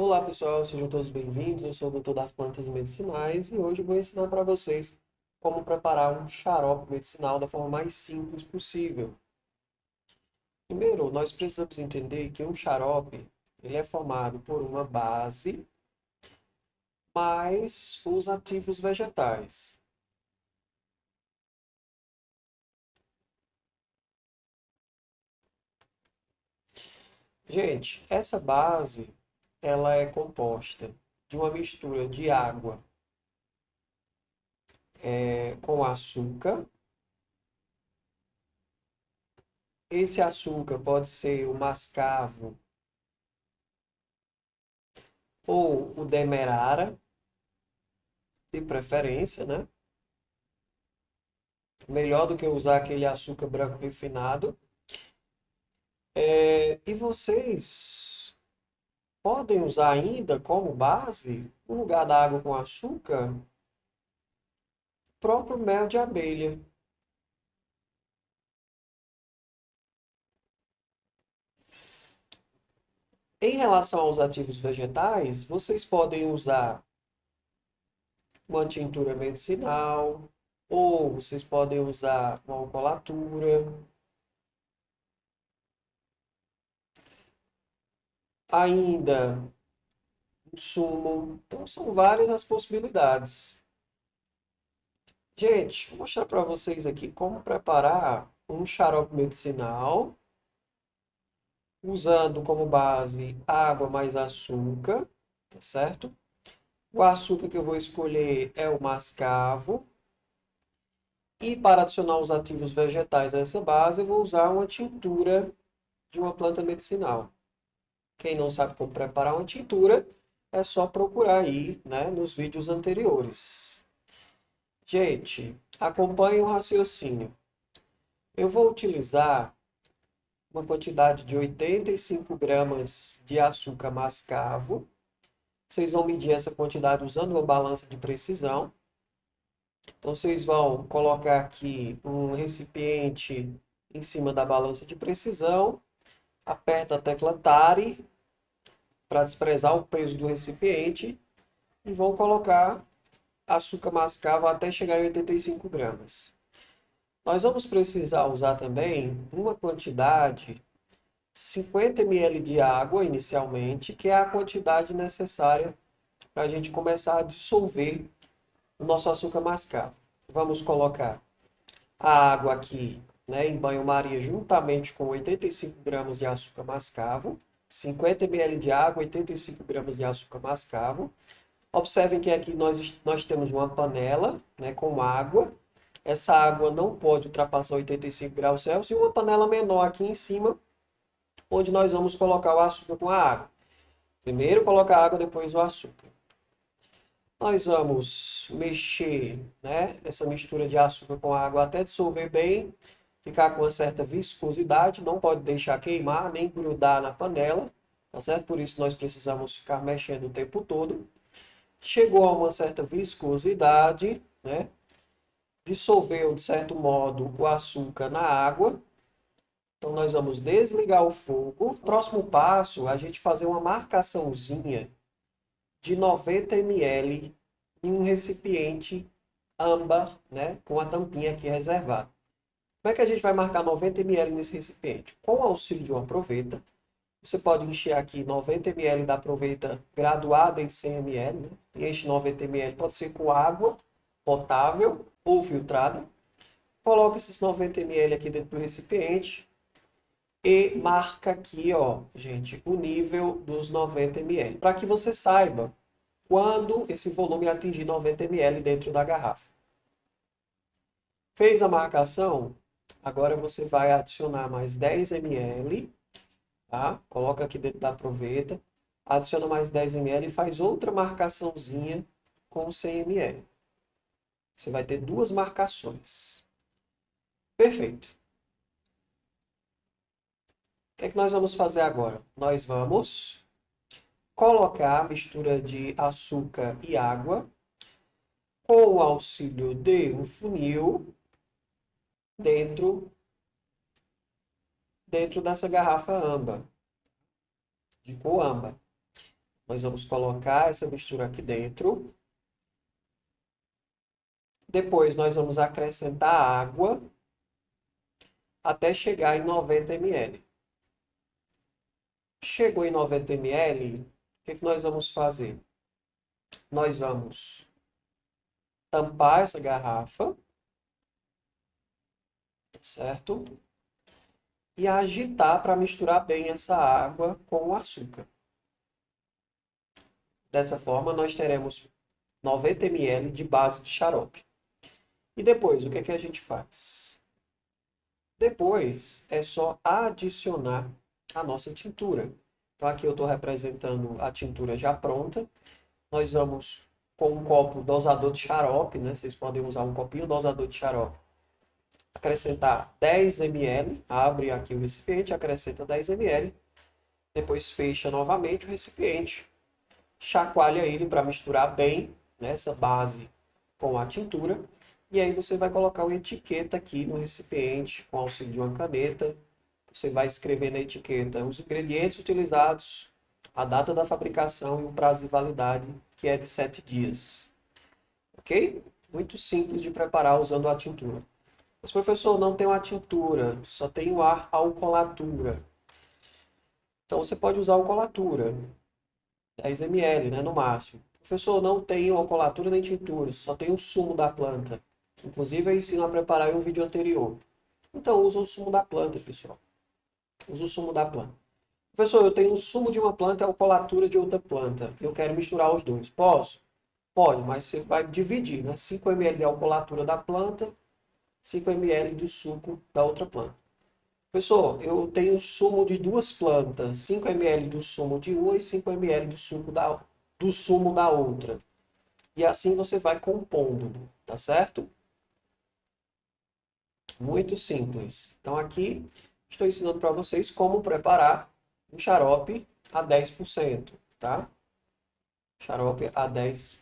Olá pessoal, sejam todos bem-vindos. Eu sou o Doutor das Plantas Medicinais e hoje eu vou ensinar para vocês como preparar um xarope medicinal da forma mais simples possível. Primeiro, nós precisamos entender que um xarope ele é formado por uma base mais os ativos vegetais. Gente, essa base ela é composta de uma mistura de água com açúcar. Esse açúcar pode ser o mascavo ou o demerara, de preferência, né? Melhor do que usar aquele açúcar branco refinado. E vocês podem usar ainda como base, no lugar da água com açúcar, o próprio mel de abelha. Em relação aos ativos vegetais, vocês podem usar uma tintura medicinal, ou vocês podem usar uma alcoolatura, ainda um sumo. Então, são várias as possibilidades. Gente, vou mostrar para vocês aqui como preparar um xarope medicinal usando como base água mais açúcar, tá certo? O açúcar que eu vou escolher é o mascavo. E para adicionar os ativos vegetais a essa base, eu vou usar uma tintura de uma planta medicinal. Quem não sabe como preparar uma tintura, é só procurar aí, né, nos vídeos anteriores. Gente, acompanhe o raciocínio. Eu vou utilizar uma quantidade de 85 gramas de açúcar mascavo. Vocês vão medir essa quantidade usando uma balança de precisão. Então, vocês vão colocar aqui um recipiente em cima da balança de precisão. Aperta a tecla Tare para desprezar o peso do recipiente. E vão colocar açúcar mascavo até chegar em 85 gramas. Nós vamos precisar usar também uma quantidade 50 ml de água inicialmente, que é a quantidade necessária para a gente começar a dissolver o nosso açúcar mascavo. Vamos colocar a água aqui, né, em banho-maria juntamente com 85 gramas de açúcar mascavo. 50 ml de água, 85 gramas de açúcar mascavo. Observem que aqui nós temos uma panela, né, com água. Essa água não pode ultrapassar 85 graus Celsius e uma panela menor aqui em cima, onde nós vamos colocar o açúcar com a água. Primeiro coloca a água, depois o açúcar. Nós vamos mexer, né, essa mistura de açúcar com a água até dissolver bem, ficar com uma certa viscosidade, não pode deixar queimar nem grudar na panela, tá certo? Por isso nós precisamos ficar mexendo o tempo todo. Chegou a uma certa viscosidade, né? Dissolveu de certo modo o açúcar na água. Então, nós vamos desligar o fogo. Próximo passo, a gente fazer uma marcaçãozinha de 90 ml em um recipiente âmbar, né, com a tampinha aqui reservada. Como é que a gente vai marcar 90 ml nesse recipiente? Com o auxílio de uma proveta, você pode encher aqui 90 ml da proveta graduada em 100 ml, né? Enche 90 ml, pode ser com água potável ou filtrada. Coloca esses 90 ml aqui dentro do recipiente e marca aqui, ó, gente, o nível dos 90 ml, para que você saiba quando esse volume atingir 90 ml dentro da garrafa. Fez a marcação? Agora você vai adicionar mais 10 ml, tá? Coloca aqui dentro da proveta, adiciona mais 10 ml e faz outra marcaçãozinha com 100 ml. Você vai ter duas marcações. Perfeito. O que é que nós vamos fazer agora? Nós vamos colocar a mistura de açúcar e água com o auxílio de um funil dentro dessa garrafa âmbar, de cor âmbar. Nós vamos colocar essa mistura aqui dentro. Depois nós vamos acrescentar água até chegar em 90 ml. Chegou em 90 ml, o que nós vamos fazer? Nós vamos tampar essa garrafa, certo? E agitar para misturar bem essa água com o açúcar. Dessa forma, nós teremos 90 ml de base de xarope. E depois, o que é que a gente faz? Depois, é só adicionar a nossa tintura. Então, aqui eu estou representando a tintura já pronta. Nós vamos, com um copo dosador de xarope, né? Vocês podem usar um copinho dosador de xarope. Acrescentar 10 ml, abre aqui o recipiente, acrescenta 10 ml. Depois fecha novamente o recipiente. Chacoalha ele para misturar bem nessa base com a tintura. E aí você vai colocar uma etiqueta aqui no recipiente com auxílio de uma caneta. Você vai escrever na etiqueta os ingredientes utilizados, a data da fabricação e o prazo de validade, que é de 7 dias. Ok? Muito simples de preparar usando a tintura. Mas, professor, não tem uma tintura, só tem a alcoolatura. Então, você pode usar a alcoolatura, 10 ml, né, no máximo. Professor, não tem alcoolatura nem tintura, só tem o sumo da planta. Inclusive, eu ensino a preparar em um vídeo anterior. Então, usa o sumo da planta, pessoal. Usa o sumo da planta. Professor, eu tenho o sumo de uma planta e a alcoolatura de outra planta. Eu quero misturar os dois. Posso? Pode, mas você vai dividir, né? 5 ml de alcoolatura da planta, 5 ml do suco da outra planta. Professor, eu tenho sumo de duas plantas, 5 ml do sumo de uma e 5 ml do sumo da outra. E assim você vai compondo, tá certo? Muito simples. Então aqui estou ensinando para vocês como preparar um xarope a 10%, tá? Xarope a 10%.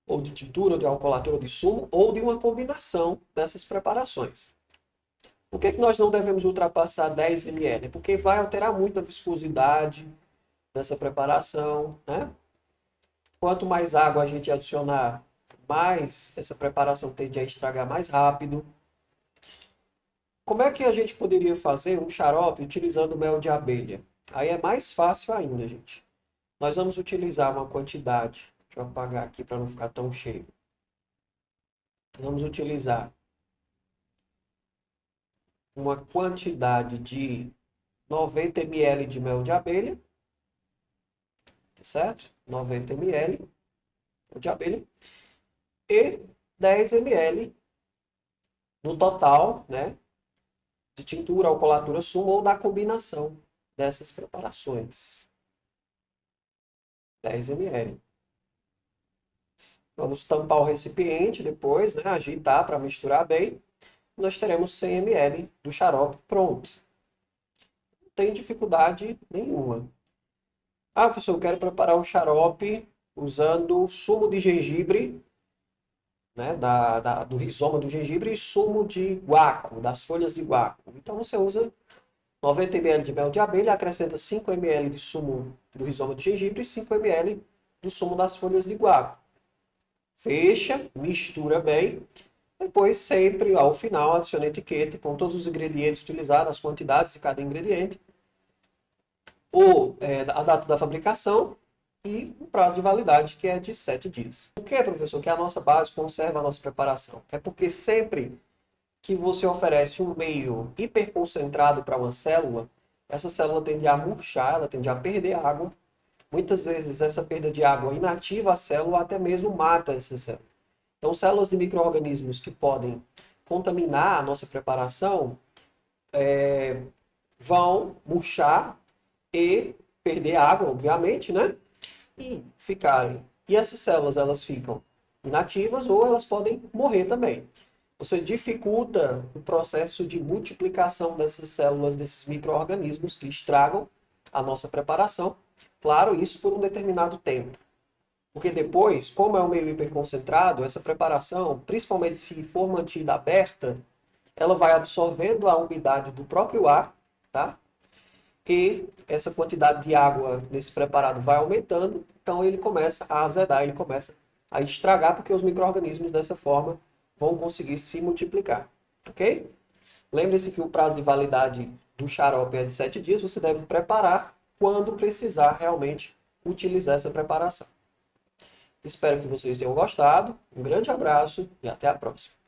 Ou de tintura, ou de alcoolatura, ou de sumo, ou de uma combinação dessas preparações. Por que nós não devemos ultrapassar 10 ml? Porque vai alterar muito a viscosidade dessa preparação, né? Quanto mais água a gente adicionar, mais essa preparação tende a estragar mais rápido. Como é que a gente poderia fazer um xarope utilizando mel de abelha? Aí é mais fácil ainda, gente. Nós vamos utilizar uma quantidade, deixa eu apagar aqui para não ficar tão cheio. Vamos utilizar uma quantidade de 90 ml de mel de abelha, certo? 90 ml de abelha e 10 ml no total, né, de tintura, alcoolatura, sumo ou da combinação dessas preparações. 10 ml. Vamos tampar o recipiente depois, né, agitar para misturar bem. Nós teremos 100 ml do xarope pronto. Não tem dificuldade nenhuma. Ah, professor, eu quero preparar um xarope usando sumo de gengibre, né, do rizoma do gengibre e sumo de guaco, das folhas de guaco. Então você usa 90 ml de mel de abelha, acrescenta 5 ml de sumo do rizoma de gengibre e 5 ml do sumo das folhas de guaco. Fecha, mistura bem. Depois, sempre ao final, adicione a etiqueta com todos os ingredientes utilizados, as quantidades de cada ingrediente, a data da fabricação e o prazo de validade, que é de 7 dias. Por que, professor, que a nossa base conserva a nossa preparação? É porque sempre que você oferece um meio hiperconcentrado para uma célula, essa célula tende a murchar, ela tende a perder água. Muitas vezes essa perda de água inativa a célula ou até mesmo mata essa célula. Então, células de micro-organismos que podem contaminar a nossa preparação vão murchar e perder água, obviamente, né? E ficarem. E essas células, elas ficam inativas ou elas podem morrer também. Você dificulta o processo de multiplicação dessas células, desses micro-organismos que estragam a nossa preparação. Claro, isso por um determinado tempo. Porque depois, como é um meio hiperconcentrado, essa preparação, principalmente se for mantida aberta, ela vai absorvendo a umidade do próprio ar, tá? e essa quantidade de água nesse preparado vai aumentando, então ele começa a azedar, ele começa a estragar, porque os micro-organismos dessa forma vão conseguir se multiplicar, ok? Lembre-se que o prazo de validade do xarope é de 7 dias, você deve preparar quando precisar realmente utilizar essa preparação. Espero que vocês tenham gostado, um grande abraço e até a próxima.